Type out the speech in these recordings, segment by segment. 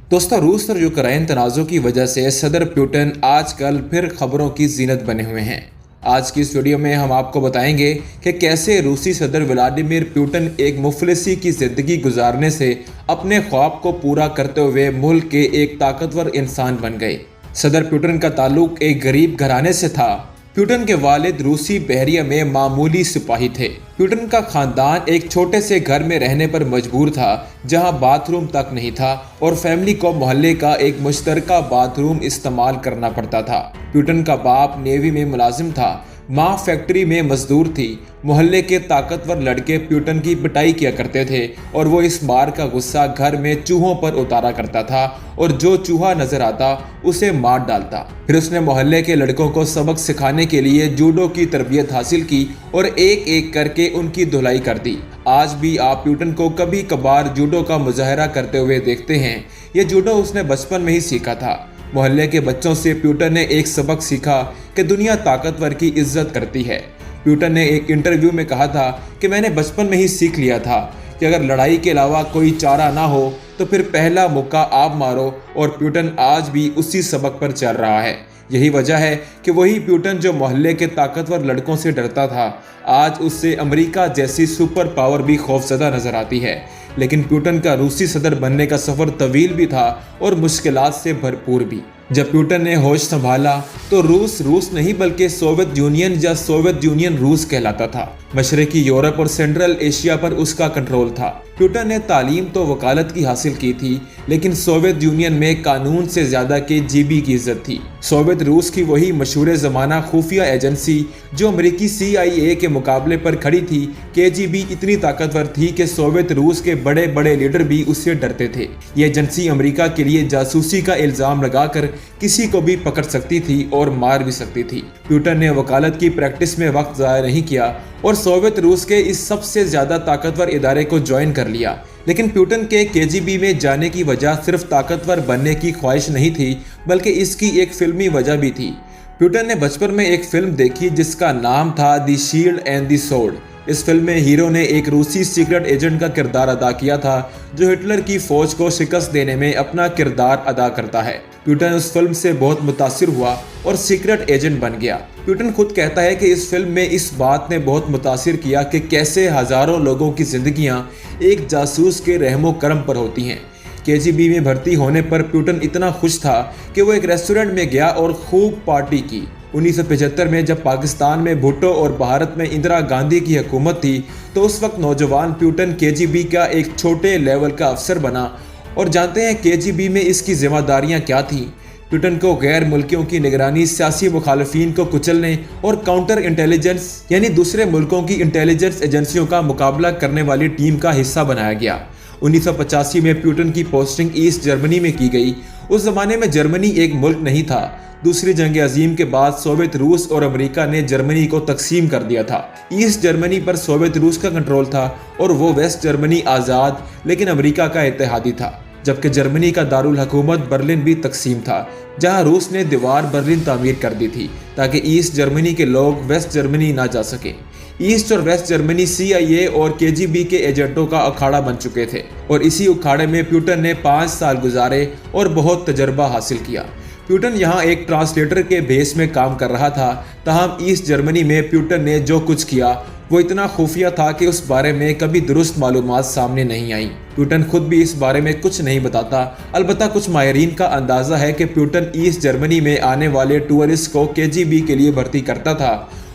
दोस्तों, रूस और यूक्रेन तनाज़ों की वजह से सदर पुतिन आजकल फिर खबरों की जीनत बने हुए हैं। आज की इस वीडियो में हम आपको बताएंगे कि कैसे रूसी सदर व्लादिमीर पुतिन एक मुफलिसी की ज़िंदगी गुजारने से अपने ख्वाब को पूरा करते हुए मुल्क के एक ताकतवर इंसान बन गए। सदर पुतिन का ताल्लुक एक गरीब घराने से था। पुतिन के वालिद रूसी बहरिया में मामूली सिपाही थे। पुतिन का खानदान एक छोटे से घर में रहने पर मजबूर था, जहां बाथरूम तक नहीं था और फैमिली को मोहल्ले का एक मुश्तरका बाथरूम इस्तेमाल करना पड़ता था। पुतिन का बाप नेवी में मुलाजिम था, माँ फैक्ट्री में मजदूर थी। मोहल्ले के ताकतवर लड़के पुतिन की पिटाई किया करते थे और वो इस मार का गुस्सा घर में चूहों पर उतारा करता था और जो चूहा नजर आता उसे मार डालता। फिर उसने मोहल्ले के लड़कों को सबक सिखाने के लिए जूडो की तरबियत हासिल की और एक एक करके उनकी धुलाई कर दी। आज भी आप पुतिन को कभी कभार जूडो का मुजाहरा करते हुए देखते हैं। ये जूडो उसने बचपन में ही सीखा था। मोहल्ले के बच्चों से पुतिन ने एक सबक सीखा कि दुनिया ताकतवर की इज्जत करती है। पुतिन ने एक इंटरव्यू में कहा था कि मैंने बचपन में ही सीख लिया था कि अगर लड़ाई के अलावा कोई चारा ना हो तो फिर पहला मुक्का आप मारो, और पुतिन आज भी उसी सबक पर चल रहा है। यही वजह है कि वही पुतिन जो मोहल्ले के ताकतवर लड़कों से डरता था, आज उससे अमेरिका जैसी सुपर पावर भी खौफजदा नजर आती है। लेकिन पुतिन का रूसी सदर बनने का सफ़र तवील भी था और मुश्किलात से भरपूर भी। जब पुतिन ने होश संभाला तो रूस नहीं बल्कि सोवियत यूनियन या सोवियत यूनियन रूस कहलाता था। मशरकी यूरोप और सेंट्रल एशिया पर उसका कंट्रोल था। पुतिन ने तालीम तो वकालत की हासिल की थी, लेकिन सोवियत यूनियन में कानून से ज़्यादा KGB की इज्जत थी। सोवियत रूस की वही मशहूर ज़माना खुफिया एजेंसी जो अमेरिकी CIA के मुकाबले पर खड़ी थी। KGB इतनी ताकतवर थी कि सोवियत रूस के बड़े बड़े लीडर भी उससे डरते थे। ये एजेंसी अमेरिका के लिए जासूसी का इल्ज़ाम लगाकर किसी को भी पकड़ सकती थी और मार भी सकती थी। पुतिन ने वकालत की प्रैक्टिस में वक्त ज़ाया नहीं किया और सोवियत रूस के इस सबसे ज़्यादा ताकतवर इदारे को ज्वाइन कर लिया। लेकिन पुतिन के KGB में जाने की वजह सिर्फ ताकतवर बनने की ख्वाहिश नहीं थी, बल्कि इसकी एक फिल्मी वजह भी थी। पुतिन ने बचपन में एक फिल्म देखी जिसका नाम था the shield and the sword. इस फिल्म में हीरो ने एक रूसी सीक्रेट एजेंट का किरदार अदा किया था जो हिटलर की फौज को शिकस्त देने में अपना किरदार अदा करता है। पुतिन उस फिल्म से बहुत मुतासिर हुआ और सीक्रेट एजेंट बन गया। पुतिन खुद कहता है कि इस फिल्म में इस बात ने बहुत मुतासिर किया कि कैसे हजारों लोगों की जिंदगियां एक जासूस के रहमो करम पर होती हैं। KGB में भर्ती होने पर पुतिन इतना खुश था कि वो एक रेस्टोरेंट में गया और खूब पार्टी की। 1975 में जब पाकिस्तान में भुट्टो और भारत में इंदिरा गांधी की हुकूमत थी, तो उस वक्त नौजवान पुतिन KGB का एक छोटे लेवल का अफसर बना। और जानते हैं KGB में इसकी जिम्मेदारियां क्या थीं? पुतिन को गैर मुल्कियों की निगरानी, सियासी मुखालफिन को कुचलने और काउंटर इंटेलिजेंस यानी दूसरे मुल्कों की इंटेलिजेंस एजेंसियों का मुकाबला करने वाली टीम का हिस्सा बनाया गया। 1985 में पुतिन की पोस्टिंग ईस्ट जर्मनी में की गई। उस जमाने में जर्मनी एक मुल्क नहीं था। दूसरी जंग अजीम के बाद सोवियत रूस और अमेरिका ने जर्मनी को तकसीम कर दिया था। ईस्ट जर्मनी पर सोवियत रूस का कंट्रोल था और वो वेस्ट जर्मनी आज़ाद लेकिन अमेरिका का इत्तेहादी था। जबकि जर्मनी का दारुल हुकूमत बर्लिन भी तकसीम था, जहां रूस ने दीवार बर्लिन तामीर कर दी थी ताकि ईस्ट जर्मनी के लोग वेस्ट जर्मनी ना जा सके। ईस्ट और वेस्ट जर्मनी CIA और KGB के एजेंटों का अखाड़ा बन चुके थे और इसी अखाड़े में पुतिन ने 5 साल गुजारे और बहुत तजर्बा हासिल किया। पुतिन यहाँ एक ट्रांसलेटर के बेस में काम कर रहा था। तमाम ईस्ट जर्मनी में पुतिन ने जो कुछ किया वो इतना खुफिया था कि उस बारे में कभी दुरुस्त मालूमात सामने नहीं आई। पुतिन खुद भी इस बारे में कुछ नहीं बताता। अलबत्ता कुछ माहिरीन का अंदाज़ा है कि पुतिन ईस्ट जर्मनी में आने वाले टूरिस्ट को KGB के लिए भर्ती करता था।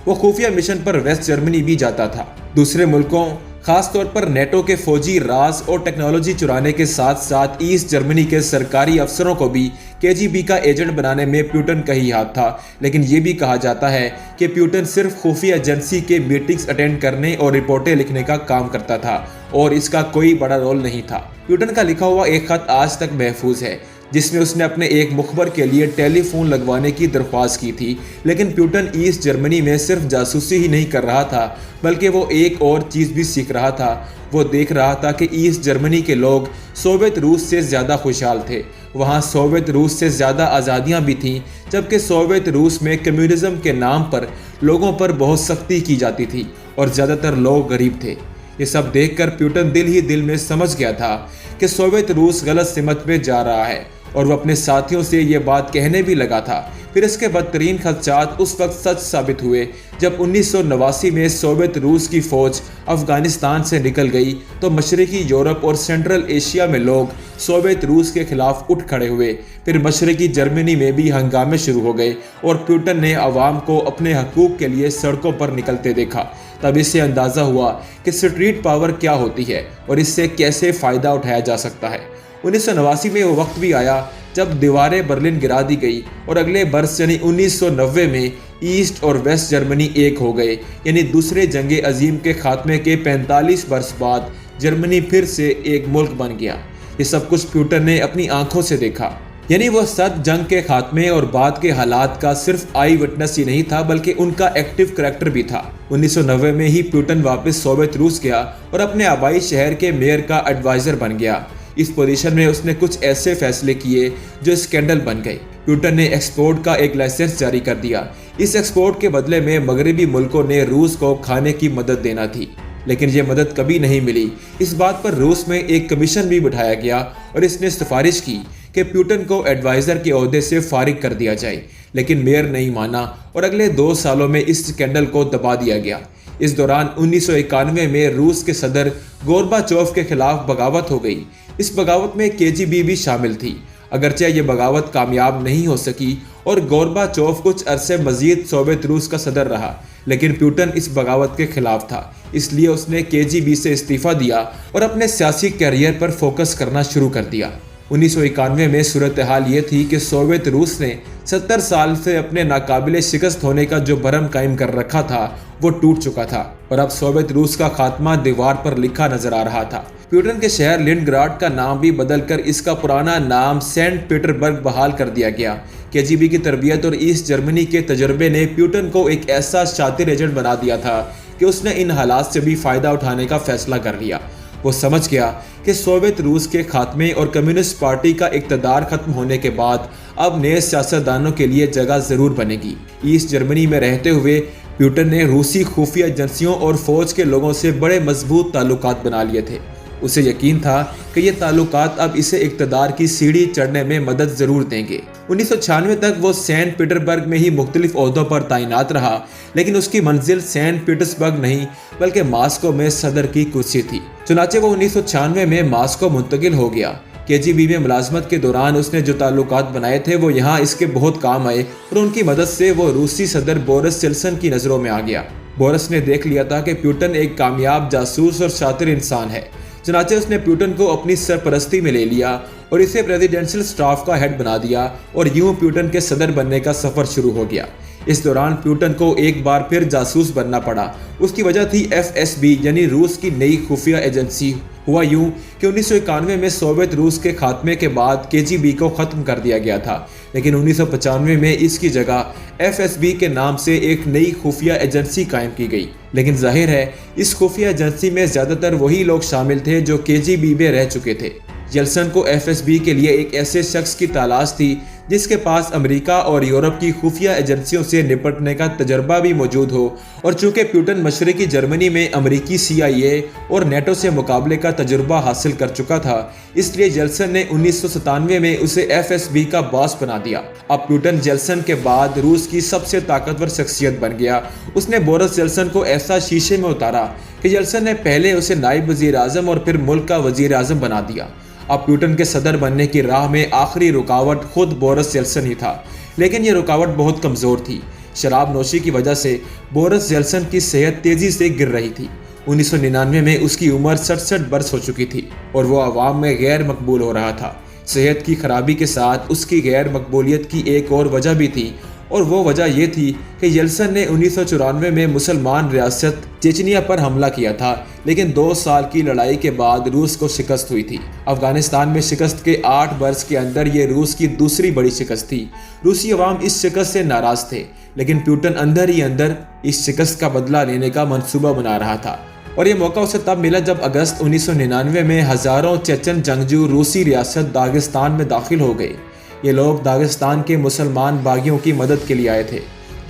वो खुफिया मिशन पर वेस्ट जर्मनी भी जाता था। दूसरे मुल्कों, खास तौर पर नेटो के फौजी राज और टेक्नोलॉजी चुराने के साथ साथ ईस्ट जर्मनी के सरकारी अफसरों को भी KGB का एजेंट बनाने में पुतिन का ही हाथ था। लेकिन ये भी कहा जाता है कि पुतिन सिर्फ खुफिया एजेंसी के मीटिंग्स अटेंड करने और रिपोर्टें लिखने का काम करता था और इसका कोई बड़ा रोल नहीं था। पुतिन का लिखा हुआ एक खत आज तक महफूज है, जिसमें उसने अपने एक मुखबर के लिए टेलीफोन लगवाने की दरख्वास्त की थी। लेकिन पुतिन ईस्ट जर्मनी में सिर्फ जासूसी ही नहीं कर रहा था, बल्कि वो एक और चीज़ भी सीख रहा था। वो देख रहा था कि ईस्ट जर्मनी के लोग सोवियत रूस से ज़्यादा खुशहाल थे। वहाँ सोवियत रूस से ज़्यादा आज़ादियाँ भी थीं, जबकि सोवियत रूस में कम्युनिज़्म के नाम पर लोगों पर बहुत सख्ती की जाती थी और ज़्यादातर लोग गरीब थे। ये सब देखकर प्यूटन दिल ही दिल में समझ गया था कि सोवियत रूस गलत सिमत में जा रहा है और वो अपने साथियों से ये बात कहने भी लगा था। फिर इसके बदतरीन खदशात उस वक्त सच साबित हुए जब 1989 में सोवियत रूस की फौज अफगानिस्तान से निकल गई तो मशरकी यूरोप और सेंट्रल एशिया में लोग सोवियत रूस के खिलाफ उठ खड़े हुए। फिर मशरकी जर्मनी में भी हंगामे शुरू हो गए और प्यूटन ने अवाम को अपने हकूक़ के लिए सड़कों पर निकलते देखा। तब इससे अंदाज़ा हुआ कि स्ट्रीट पावर क्या होती है और इससे कैसे फ़ायदा उठाया जा सकता है। 1989 में वो वक्त भी आया जब दीवारें बर्लिन गिरा दी गई और अगले बरस यानी 1990 में ईस्ट और वेस्ट जर्मनी एक हो गए। यानी दूसरे जंग अजीम के खात्मे के 45 वर्ष बाद जर्मनी फिर से एक मुल्क बन गया। ये सब कुछ प्यूटन ने अपनी आंखों से देखा। यानी वो सद जंग के खात्मे और बाद के हालात का सिर्फ आई विटनेस ही नहीं था बल्कि उनका एक्टिव करैक्टर भी था। 1990 में ही प्यूटन वापस सोवियत रूस गया और अपने आबाई शहर के मेयर का एडवाइज़र बन गया। इस पोजीशन में उसने कुछ ऐसे फैसले किए जो स्कैंडल बन गए। प्यूटन ने एक्सपोर्ट का एक लाइसेंस जारी कर दिया। इस एक्सपोर्ट के बदले में मगरबी मुल्कों ने रूस को खाने की मदद देना थी, लेकिन ये मदद कभी नहीं मिली। इस बात पर रूस में एक कमीशन भी बिठाया गया और इसने सिफारिश की कि प्यूटन को एडवाइज़र के ओहदे से फारिग कर दिया जाए, लेकिन मेयर नहीं माना और अगले 2 सालों में इस स्कैंडल को दबा दिया गया। इस दौरान 1991 में रूस के सदर गोर्बाचोव के खिलाफ बगावत हो गई। इस बगावत में केजीबी भी शामिल थी। अगरचे ये बगावत कामयाब नहीं हो सकी और गोर्बाचोव कुछ अरसे मजीद सोवियत रूस का सदर रहा, लेकिन प्यूटन इस बगावत के खिलाफ था। इसलिए उसने केजीबी से इस्तीफ़ा दिया और अपने सियासी कैरियर पर फोकस करना शुरू कर दिया। 1991 में सूरत हाल ये थी कि सोवियत रूस ने 70 साल से अपने नाकाबिले शिकस्त होने का जो भरम कायम कर रखा था वो टूट चुका था और अब सोवियत रूस का खात्मा दीवार पर लिखा नजर आ रहा था। प्यूटन के शहर लेनिनग्राड का नाम भी बदलकर इसका पुराना नाम सेंट पीटर्सबर्ग बहाल कर दिया गया। केजीबी की तरबियत और ईस्ट जर्मनी के तजर्बे ने प्यूटन को एक ऐसा शातिर एजेंट बना दिया था कि उसने इन हालात से भी फ़ायदा उठाने का फैसला कर लिया। वो समझ गया कि सोवियत रूस के खात्मे और कम्युनिस्ट पार्टी का इक़्तिदार खत्म होने के बाद अब नए सियासतदानों के लिए जगह ज़रूर बनेगी। ईस्ट जर्मनी में रहते हुए प्यूटन ने रूसी खुफिया एजेंसियों और फौज के लोगों से बड़े मजबूत ताल्लुकात बना लिए थे। उसे यकीन था कि ये ताल्लुकात अब इसे इक़्तिदार की सीढ़ी चढ़ने में मदद ज़रूर देंगे। 1996 तक वो सेंट पीटर्सबर्ग में ही मुख्तलिफ ओहदों पर तैनात रहा, लेकिन उसकी मंजिल सेंट पीटर्सबर्ग नहीं बल्कि मास्को में सदर की कुर्सी थी। चुनाचे वो 1996 में मास्को मुंतकिल हो गया। केजीबी में मुलाजमत के दौरान उसने जो ताल्लुकात बनाए थे वो यहाँ इसके बहुत काम आए और उनकी मदद से वो रूसी सदर बोरिस येल्त्सिन की नज़रों में आ गया। बोरिस ने देख लिया था कि प्यूटन एक कामयाब जासूस और शातिर इंसान है। चुनाचे उसने प्यूटन को अपनी सरपरस्ती में ले लिया और इसे प्रेसिडेंशियल स्टाफ का हेड बना दिया और यूं प्यूटन के सदर बनने का सफ़र शुरू हो गया। इस दौरान प्यूटन को एक बार फिर जासूस बनना पड़ा। उसकी वजह थी FSB यानी रूस की नई खुफिया एजेंसी। हुआ यूं कि 1991 में सोवियत रूस के खात्मे के बाद KGB को ख़त्म कर दिया गया था, लेकिन 1995 में इसकी जगह FSB के नाम से एक नई खुफिया एजेंसी कायम की गई। लेकिन जाहिर है इस खुफिया एजेंसी में ज़्यादातर वही लोग शामिल थे जो KGB में रह चुके थे। येल्त्सिन को FSB के लिए एक ऐसे शख्स की तलाश थी जिसके पास अमेरिका और यूरोप की खुफिया एजेंसियों से निपटने का तजर्बा भी मौजूद हो, और चूंकि प्यूटन मशरकी जर्मनी में अमेरिकी CIA और नेटो से मुकाबले का तजुर्बा हासिल कर चुका था, इसलिए येल्त्सिन ने 1997 में उसे FSB का बॉस बना दिया। अब प्यूटन येल्त्सिन के बाद रूस की सबसे ताकतवर शख्सियत बन गया। उसने बोरिस येल्त्सिन को ऐसा शीशे में उतारा कि येल्त्सिन ने पहले उसे नायब वज़ीर आज़म और फिर मुल्क का वज़ीर आज़म बना दिया। अब प्यूटन के सदर बनने की राह में आखिरी रुकावट खुद बोरिस येल्त्सिन ही था, लेकिन ये रुकावट बहुत कमज़ोर थी। शराब नोशी की वजह से बोरिस येल्त्सिन की सेहत तेज़ी से गिर रही थी। 1999 में उसकी उम्र 67 बरस हो चुकी थी और वो अवाम में गैर मकबूल हो रहा था। सेहत की खराबी के साथ उसकी गैर मकबूलियत की एक और वजह भी थी, और वो वजह यह थी कि येल्त्सिन ने 1994 में मुसलमान रियासत चेचनिया पर हमला किया था, लेकिन 2 साल की लड़ाई के बाद रूस को शिकस्त हुई थी। अफगानिस्तान में शिकस्त के 8 बरस के अंदर ये रूस की दूसरी बड़ी शिकस्त थी। रूसी अवाम इस शिकस्त से नाराज़ थे, लेकिन प्यूटन अंदर ही अंदर इस शिकस्त का बदला लेने का मंसूबा बना रहा था, और ये मौका उसे तब मिला जब अगस्त 1999 में हज़ारों चेचन जंगजू रूसी रियासत दागिस्तान में दाखिल हो गए। ये लोग दागिस्तान के मुसलमान बागियों की मदद के लिए आए थे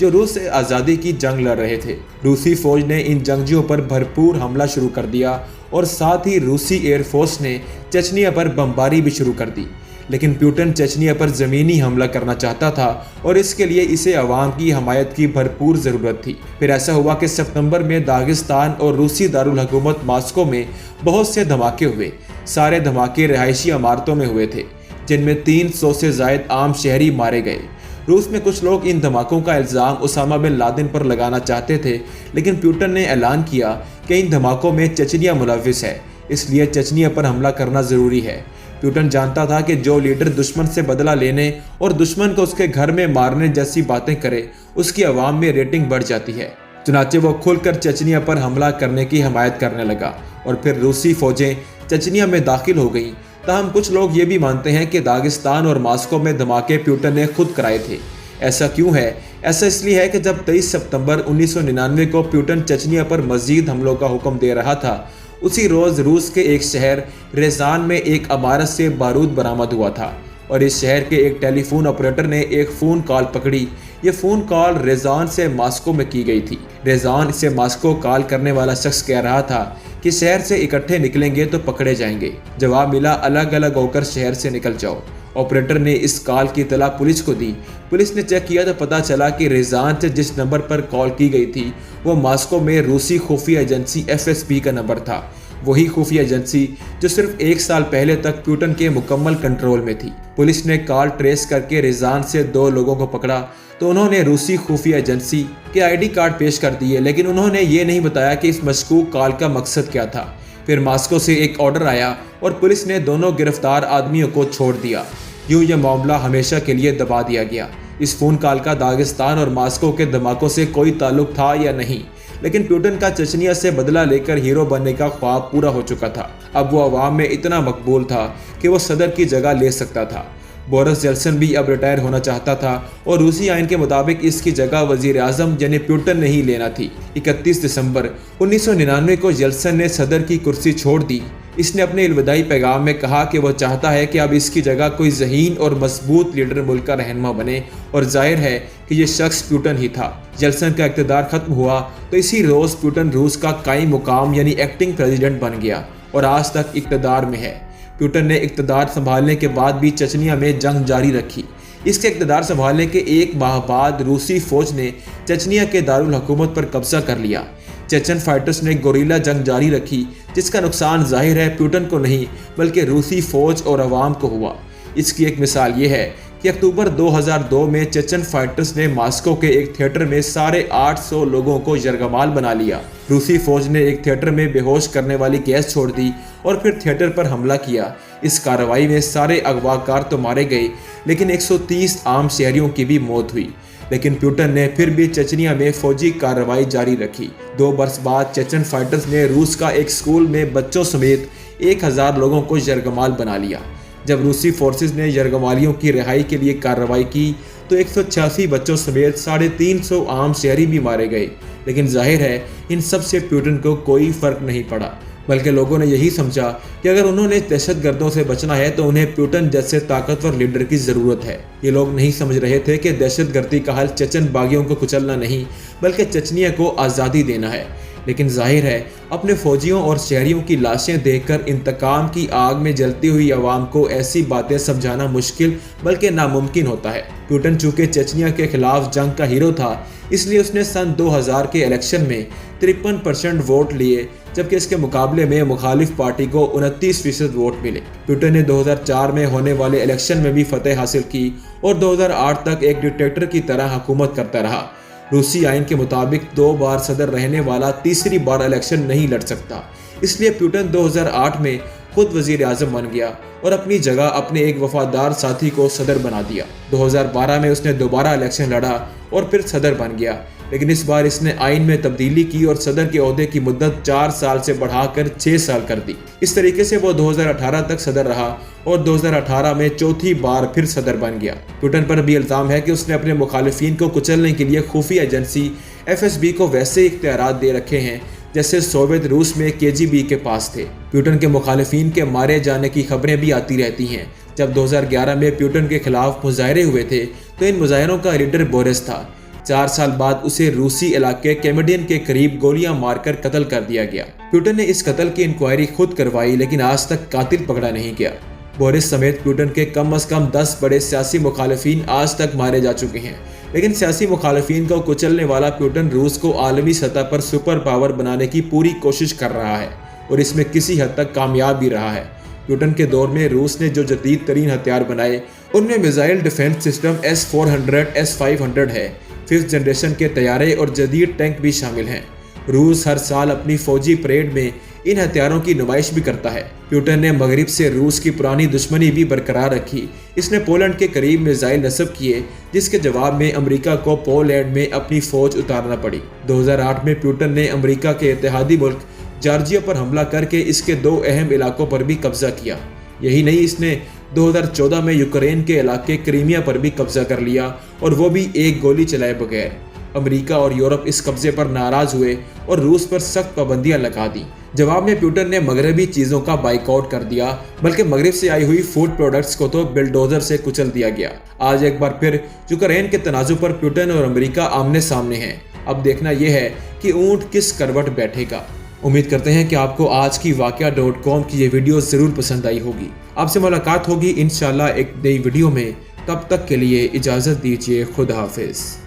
जो रूस से आज़ादी की जंग लड़ रहे थे। रूसी फौज ने इन जंगजुओं पर भरपूर हमला शुरू कर दिया और साथ ही रूसी एयरफोर्स ने चेचनिया पर बमबारी भी शुरू कर दी। लेकिन प्यूटन चेचनिया पर ज़मीनी हमला करना चाहता था और इसके लिए इसे अवाम की हमायत की भरपूर ज़रूरत थी। फिर ऐसा हुआ कि सितंबर में दागिस्तान और रूसी दारुल हुकूमत मॉस्को में बहुत से धमाके हुए। सारे धमाके रिहायशी इमारतों में हुए थे, जिनमें 300 से ज़ायद आम शहरी मारे गए। रूस में कुछ लोग इन धमाकों का इल्ज़ाम उसामा बिन लादेन पर लगाना चाहते थे, लेकिन प्यूटन ने ऐलान किया कि इन धमाकों में चेचनिया मुलव्विस है, इसलिए चेचनिया पर हमला करना ज़रूरी है। प्यूटन जानता था कि जो लीडर दुश्मन से बदला लेने और दुश्मन को उसके घर में मारने जैसी बातें करे, उसकी आवाम में रेटिंग बढ़ जाती है। चुनाचे वो खुलकर चेचनिया पर हमला करने की हमायत करने लगा और फिर रूसी फौजें चेचनिया में दाखिल हो गईं। ताहम कुछ लोग ये भी मानते हैं कि दागिस्तान और मॉस्को में धमाके प्यूटन ने खुद कराए थे। ऐसा क्यों है? ऐसा इसलिए है कि जब 23 सितंबर 1999 को प्यूटन चेचनिया पर मजीद हमलों का हुक्म दे रहा था, उसी रोज़ रूस के एक शहर रेजान में एक इमारत से बारूद बरामद हुआ था और इस शहर के एक टेलीफोन ऑपरेटर ने एक फ़ोन कॉल पकड़ी। ये फ़ोन कॉल रेजान से मॉस्को में की गई थी। रेजान से मॉस्को कॉल करने वाला शख्स कह रहा था कि शहर से इकट्ठे निकलेंगे तो पकड़े जाएंगे। जवाब मिला, अलग अलग होकर शहर से निकल जाओ। ऑपरेटर ने इस कॉल की इत्तला पुलिस को दी। पुलिस ने चेक किया तो पता चला कि रेजान से जिस नंबर पर कॉल की गई थी वो मॉस्को में रूसी खुफिया एजेंसी FSB का नंबर था। वही खुफिया एजेंसी जो सिर्फ 1 साल पहले तक प्यूटन के मुकम्मल कंट्रोल में थी। पुलिस ने कॉल ट्रेस करके रेजान से 2 लोगों को पकड़ा तो उन्होंने रूसी खुफिया एजेंसी के ID कार्ड पेश कर दिए, लेकिन उन्होंने ये नहीं बताया कि इस मशकूक कॉल का मकसद क्या था। फिर मॉस्को से एक ऑर्डर आया और पुलिस ने दोनों गिरफ्तार आदमियों को छोड़ दिया। यूँ यह मामला हमेशा के लिए दबा दिया गया। इस फ़ोन कॉल का दागिस्तान और मॉस्को के धमाकों से कोई ताल्लुक था या नहीं, लेकिन प्यूटन का चेचनिया से बदला लेकर हीरो बनने का ख्वाब पूरा हो चुका था। अब वो अवाम में इतना मकबूल था कि वो सदर की जगह ले सकता था। बोरिस जेल्सन भी अब रिटायर होना चाहता था और रूसी आइन के मुताबिक इसकी जगह वजीर आज़म यानी प्यूटन ने ही लेना थी। 31 दिसंबर 1999 को जेल्सन ने सदर की कुर्सी छोड़ दी। इसने अपने अलविदाई पैगाम में कहा कि वह चाहता है कि अब इसकी जगह कोई ज़हीन और मजबूत लीडर मुल्क का रहनुमा बने, और जाहिर है कि ये शख्स प्यूटन ही था। जेल्सन का इक़्तिदार ख़त्म हुआ तो इसी रोज़ प्यूटन रूस का कायम मुकाम यानी एक्टिंग प्रेसिडेंट बन गया और आज तक इक़्तिदार में है। प्यूटन ने इक़्तिदार संभालने के बाद भी चेचनिया में जंग जारी रखी। इसके इक़्तिदार संभालने के 1 माह बाद रूसी फ़ौज ने चेचनिया के दारुल हुकूमत पर कब्जा कर लिया। चेचन फाइटर्स ने गोरिल्ला जंग जारी रखी, जिसका नुकसान जाहिर है प्यूटन को नहीं बल्कि रूसी फ़ौज और अवाम को हुआ। इसकी एक मिसाल ये है कि अक्टूबर 2002 में चेचन फाइटर्स ने मॉस्को के एक थिएटर में 850 लोगों को यरगमाल बना लिया। रूसी फौज ने एक थिएटर में बेहोश करने वाली गैस छोड़ दी और फिर थिएटर पर हमला किया। इस कार्रवाई में सारे अगवाकार तो मारे गए, लेकिन 130 आम शहरियों की भी मौत हुई। लेकिन प्यूटन ने फिर भी चेचनिया में फौजी कार्रवाई जारी रखी। 2 बरस बाद चेचन फाइटर्स ने रूस का एक स्कूल में बच्चों समेत 1000 लोगों को यरगमाल बना लिया। जब रूसी फोर्सेस ने यरगमालियों की रिहाई के लिए कार्रवाई की तो 186 बच्चों समेत 350 आम शहरी भी मारे गए। लेकिन जाहिर है इन सब से प्यूटन को कोई फ़र्क नहीं पड़ा, बल्कि लोगों ने यही समझा कि अगर उन्होंने दहशतगर्दों से बचना है तो उन्हें प्यूटन जैसे ताकतवर लीडर की ज़रूरत है। ये लोग नहीं समझ रहे थे कि दहशतगर्दी का हल चेचन बागियों को कुचलना नहीं बल्कि चेचनिया को आज़ादी देना है। लेकिन जाहिर है अपने फौजियों और शहरियों की लाशें देखकर इंतकाम की आग में जलती हुई आवाम को ऐसी बातें समझाना मुश्किल बल्कि नामुमकिन होता है। प्यूटन चूँकि चेचनिया के खिलाफ जंग का हीरो था, इसलिए उसने सन 2000 के इलेक्शन में 53% वोट लिए, जबकि इसके मुकाबले में मुखालिफ पार्टी को 29% वोट मिले। प्यूटन ने 2004 में होने वाले इलेक्शन में भी फतेह हासिल की और 2008 तक एक डिक्टेटर की तरह हुकूमत करता रहा। रूसी आइन के मुताबिक 2 बार सदर रहने वाला तीसरी बार इलेक्शन नहीं लड़ सकता, इसलिए प्यूटन 2008 में खुद वजीर आज़म बन गया और अपनी जगह अपने एक वफादार साथी को सदर बना दिया। 2012 में उसने दोबारा इलेक्शन लड़ा और फिर सदर बन गया, लेकिन इस बार इसने आइन में तब्दीली की और सदर के ओहदे की मुद्दत 4 साल से बढ़ाकर 6 साल कर दी। इस तरीके से वो 2018 तक सदर रहा और 2018 में चौथी बार फिर सदर बन गया। प्यूटन पर भी इल्ज़ाम है कि उसने अपने मुखालिफिन को कुचलने के लिए खुफिया एजेंसी FSB को वैसे इख्तियारात दे रखे हैं जैसे सोवियत रूस में KGB के पास थे। प्यूटन के मुखालिफिन के मारे जाने की खबरें भी आती रहती हैं। जब 2011 में प्यूटन के खिलाफ मुजाहरे हुए थे तो इन मुजाहरों का लीडर बोरिस था। 4 साल बाद उसे रूसी इलाके कैमेडियन के करीब गोलियां मारकर कत्ल कर दिया गया। प्यूटन ने इस कत्ल की इंक्वायरी खुद करवाई, लेकिन आज तक कातिल पकड़ा नहीं गया। बोरिस समेत प्यूटन के कम से कम 10 बड़े सियासी मुखालिफिन आज तक मारे जा चुके हैं, लेकिन सियासी मुखालिफिन को कुचलने वाला प्यूटन रूस को आलमी सतह पर सुपर पावर बनाने की पूरी कोशिश कर रहा है और इसमें किसी हद तक कामयाब भी रहा है। प्यूटन के दौर में रूस ने जो जदीद तरीन हथियार बनाए उनमें missile defence system S-400, S-500 है, 5th जनरेशन के तैयारे और जदीद टैंक भी शामिल हैं। रूस हर साल अपनी फौजी परेड में इन हथियारों की नुमाइश भी करता है। प्यूटन ने मगरिब से रूस की पुरानी दुश्मनी भी बरकरार रखी। इसने पोलैंड के करीब मिसाइल नस्ब किए, जिसके जवाब में अमेरिका को पोलैंड में अपनी फौज उतारना पड़ी। 2008 में प्यूटन ने अमेरिका के इत्तेहादी मुल्क जॉर्जिया पर हमला करके इसके 2 अहम इलाकों पर भी कब्जा किया। यही नहीं, इसने 2014 में यूक्रेन के इलाके क्रीमिया पर भी कब्जा कर लिया, और वो भी एक गोली चलाए बगैर। अमेरिका और यूरोप इस कब्जे पर नाराज हुए और रूस पर सख्त पाबंदियां लगा दी। जवाब में प्यूटन ने मगरबी चीज़ों का बाइकआउट कर दिया, बल्कि मगरिब से आई हुई फूड प्रोडक्ट्स को तो बिल्डोजर से कुचल दिया गया। आज एक बार फिर यूक्रेन के तनाज़ुर पर प्यूटन और अमेरिका आमने सामने हैं। अब देखना यह है कि ऊंट किस करवट बैठेगा। उम्मीद करते हैं कि आपको आज की वाकया.com की ये वीडियो ज़रूर पसंद आई होगी। आपसे मुलाकात होगी इंशाल्लाह एक नई वीडियो में। तब तक के लिए इजाज़त दीजिए। खुदा हाफिज़।